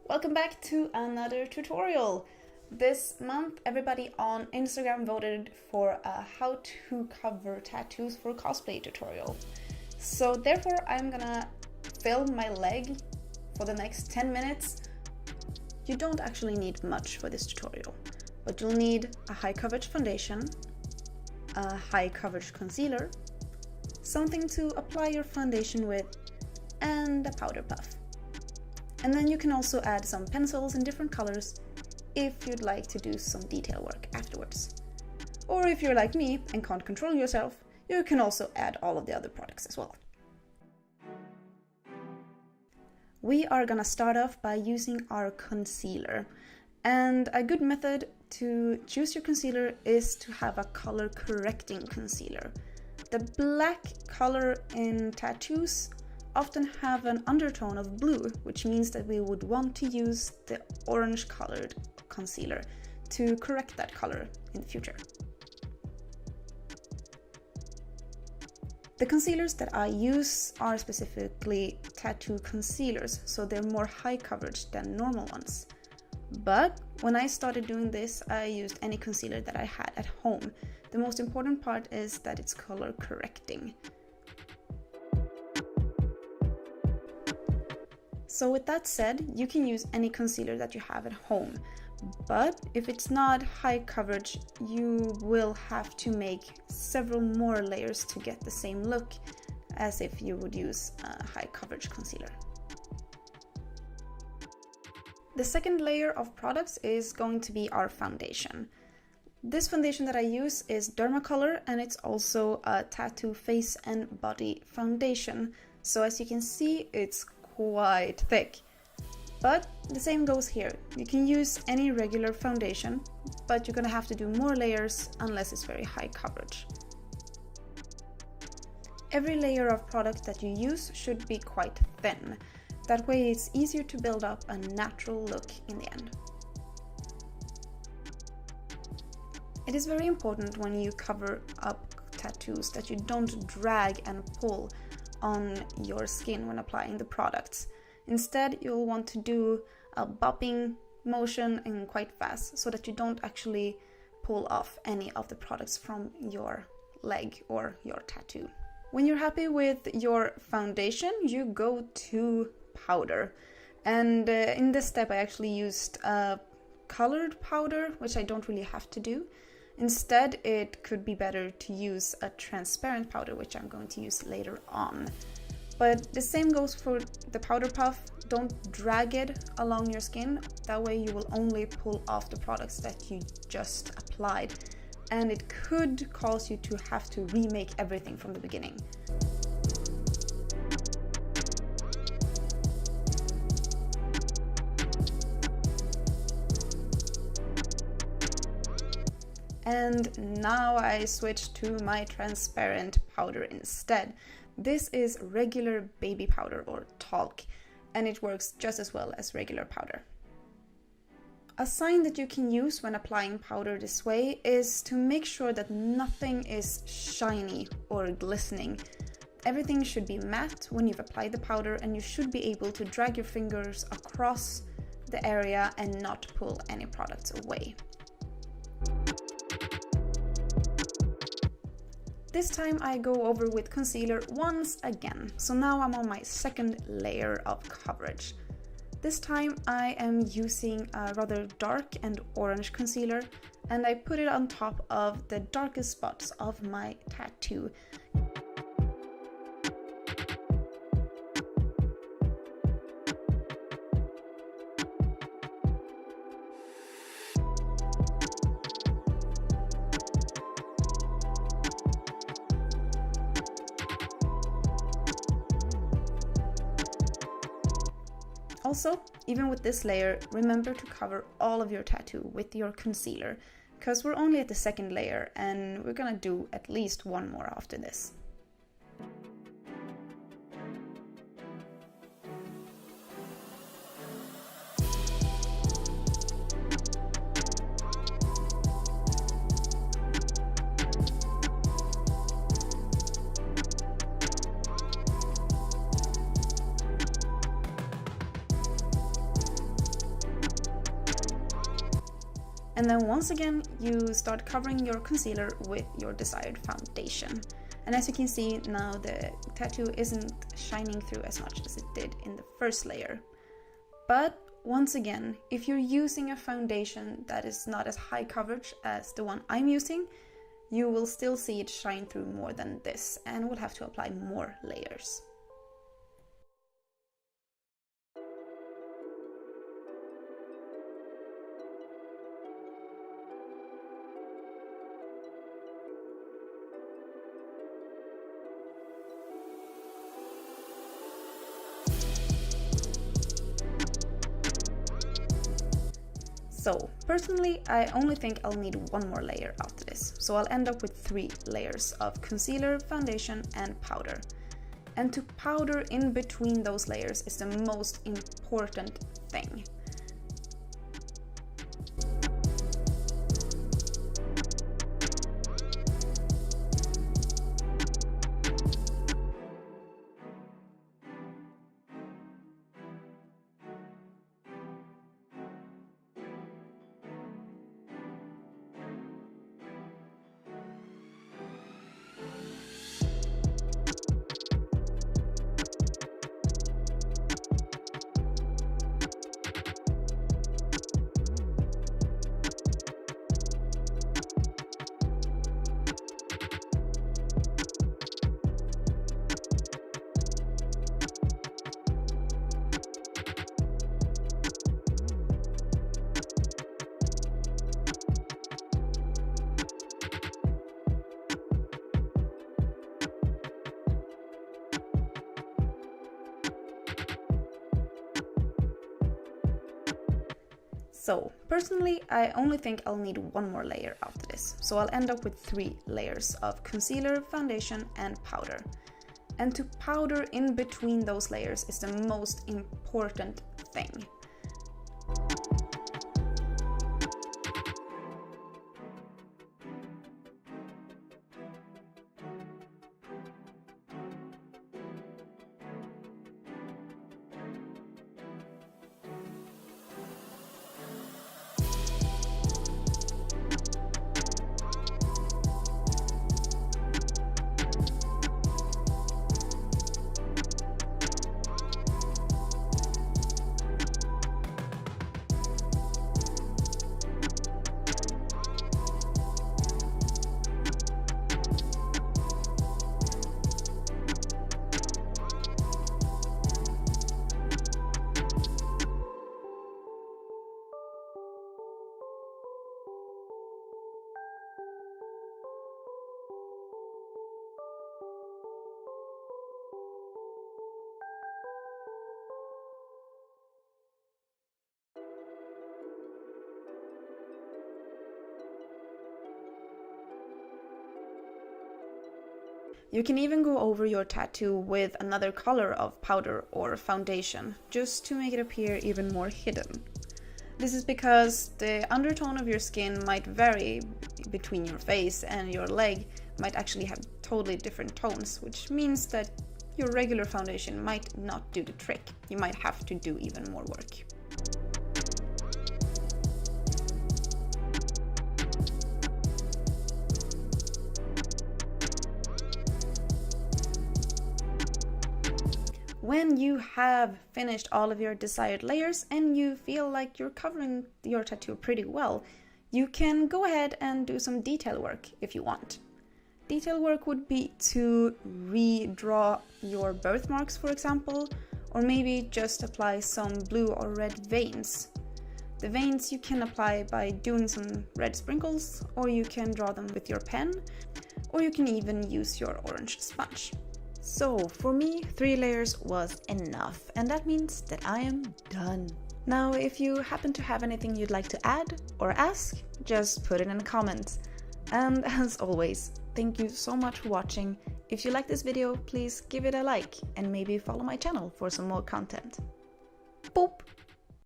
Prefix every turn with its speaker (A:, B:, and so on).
A: Welcome back to another tutorial. This month everybody on Instagram voted for a how to cover tattoos for cosplay tutorial. So therefore I'm gonna film my leg for the next 10 minutes. You don't actually need much for this tutorial, but you'll need a high coverage foundation, a high coverage concealer, something to apply your foundation with, and a powder puff. And then you can also add some pencils in different colors if you'd like to do some detail work afterwards. Or if you're like me and can't control yourself, you can also add all of the other products as well. We are gonna start off by using our concealer. And a good method to choose your concealer is to have a color correcting concealer. The black color in tattoos often have an undertone of blue, which means that we would want to use the orange colored concealer to correct that color in the future. The concealers that I use are specifically tattoo concealers, so they're more high coverage than normal ones. But when I started doing this, I used any concealer that I had at home. The most important part is that it's color correcting. So with that said, you can use any concealer that you have at home, but if it's not high coverage, you will have to make several more layers to get the same look as if you would use a high coverage concealer. The second layer of products is going to be our foundation. This foundation that I use is Dermacolor, and it's also a tattoo face and body foundation. So as you can see, it's quite thick, but the same goes here. You can use any regular foundation, but you're gonna have to do more layers unless it's very high coverage. Every layer of product that you use should be quite thin. That way it's easier to build up a natural look in the end. It is very important when you cover up tattoos that you don't drag and pull on your skin when applying the products. Instead, you'll want to do a bopping motion and quite fast so that you don't actually pull off any of the products from your leg or your tattoo. When you're happy with your foundation, you go to powder. And in this step, I actually used a colored powder, which I don't really have to do. Instead, it could be better to use a transparent powder, which I'm going to use later on. But the same goes for the powder puff. Don't drag it along your skin. That way you will only pull off the products that you just applied. And it could cause you to have to remake everything from the beginning. And now I switch to my transparent powder instead. This is regular baby powder or talc, and it works just as well as regular powder. A sign that you can use when applying powder this way is to make sure that nothing is shiny or glistening. Everything should be matte when you've applied the powder, and you should be able to drag your fingers across the area and not pull any products away. This time I go over with concealer once again, so now I'm on my second layer of coverage. This time I am using a rather dark and orange concealer, and I put it on top of the darkest spots of my tattoo. Also, even with this layer, remember to cover all of your tattoo with your concealer, because we're only at the second layer and we're gonna do at least one more after this. And then once again, you start covering your concealer with your desired foundation. And as you can see now, the tattoo isn't shining through as much as it did in the first layer. But once again, if you're using a foundation that is not as high coverage as the one I'm using, you will still see it shine through more than this and will have to apply more layers. So, personally, I only think I'll need one more layer after this, so I'll end up with 3 layers of concealer, foundation, and powder. And to powder in between those layers is the most important thing. So, personally, I only think I'll need one more layer after this, so I'll end up with 3 layers of concealer, foundation, and powder. And to powder in between those layers is the most important thing. You can even go over your tattoo with another color of powder or foundation, just to make it appear even more hidden. This is because the undertone of your skin might vary between your face and your leg might actually have totally different tones, which means that your regular foundation might not do the trick. You might have to do even more work. When you have finished all of your desired layers and you feel like you're covering your tattoo pretty well, you can go ahead and do some detail work if you want. Detail work would be to redraw your birthmarks, for example, or maybe just apply some blue or red veins. The veins you can apply by doing some red sprinkles, or you can draw them with your pen, or you can even use your orange sponge. So for me, 3 layers was enough, and that means that I am done. Now, if you happen to have anything you'd like to add or ask, just put it in the comments. And as always, thank you so much for watching. If you like this video, please give it a like and maybe follow my channel for some more content. Boop!